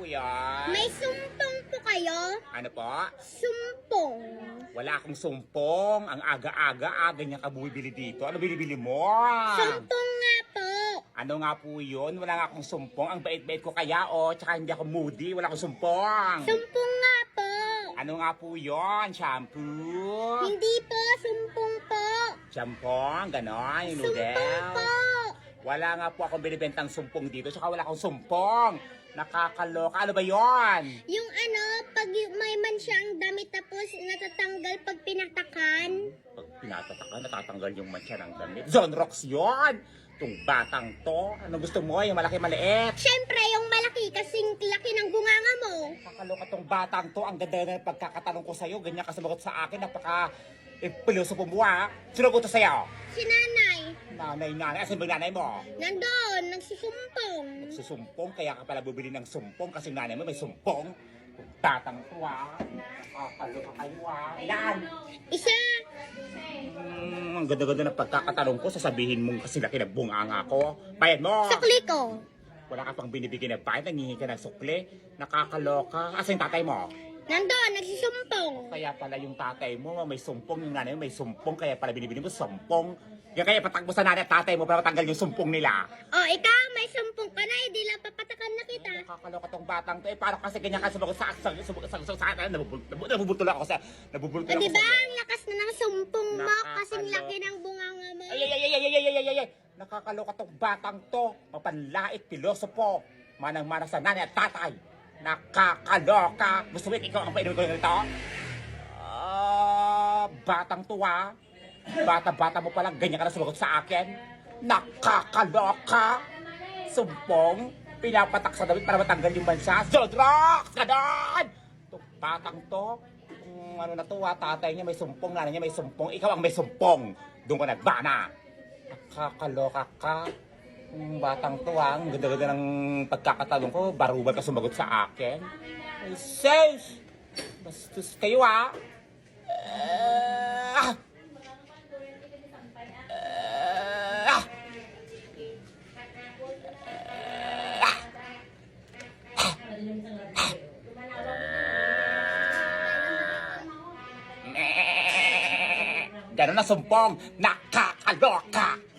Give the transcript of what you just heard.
po yan? May sumpong po kayo? Ano po? Sumpong. Wala akong sumpong. Ang aga-aga niya ka bumibili dito. Ano binibili mo? Sumpong nga po. Ano nga po yun? Wala nga akong sumpong. Ang bait-bait ko kaya, oh. Tsaka hindi ako moody. Wala akong sumpong. Sumpong nga po. Ano nga po yun? Shampoo? Hindi po, sumpong po. Shampoo? Ganon? Yung Sumpong noodle? po. Wala nga po akong binibentang sumpong dito. Tsaka wala akong sumpong. Nakakaloka. Ano ba yon? Yung pag may mansya ang damit tapos natatanggal pag pinatakan. Pag pinatatakan, natatanggal yung mancha ng damit. Zonrox yon! Itong batang to. Ano gusto mo? Yung malaki-maliit? Siyempre, yung malaki kasing laki ng bunganga mo. Nakakaloka tong batang to. Ang ganda na pagkakatanong ko sa'yo. Ganyan ka sumagot sa akin. Napaka piloso po mo, ha? Sino ko to sa'yo? Si nanay, Nanay. Asan ba yung nanay mo? nandun, nagsusumpong. Susumpong, kaya ka pala bubili ng sumpong kasi nanay mo may sumpong. Itong batang to, ha? Nakakaloka kayo, ha? Ilan? Isa, Ang ganda-ganda ng pagkakatanong ko, sasabihin mong kasi laki ng bunganga ko. Bayad mo! sukli ko. Wala ka pang binibigyan ng bayad, nangihingi ka ng sukli. Nakakaloka. Asa yung tatay mo? Nandun, nagsusumpong. Kaya pala yung tatay mo may sumpong, yung nanay mo may sumpong, kaya pala binibili mo sumpong. Yan kaya patagbo sa nanay at tatay mo para matanggal yung sumpong nila. O, ikaw, may sumpong ka na, hindi lang papatakan na kita. Nakakaloka tong batang to. Paano kasi ganyan ka sumagot sa akin? Nabubultol ako sa... Nabubultol ako Diba, sa... ang lakas na ng sumpong mo, kasing Nakakaloka. laki ng bunganga mo. Ay! Nakakaloka tong batang to. Mapanlait, pilosopo. Manang-mana sa nanay at tatay. Nakakaloka. Gusto mo ikaw ang painumin ko nito? Batang to, ha? Bata-bata mo palang ganyan ka na sumagot sa akin. Nakakaloka. Sumpong. Pinapatak sa damit para matanggal yung bansa. Zodrox! Ganon! Itong batang to. Kung ano na to, ha? Tatay niya may sumpong, nanay niya may sumpong. Ikaw ang may sumpong. Doon ka nagbana. Nakakaloka ka. Yung batang to, ha? Ang ganda-ganda ng pagkakatalong ko. Baruban ka sumagot sa akin. Ay, sis! Bastos kayo, ha? Ganun na sumpong. Nakakaloka.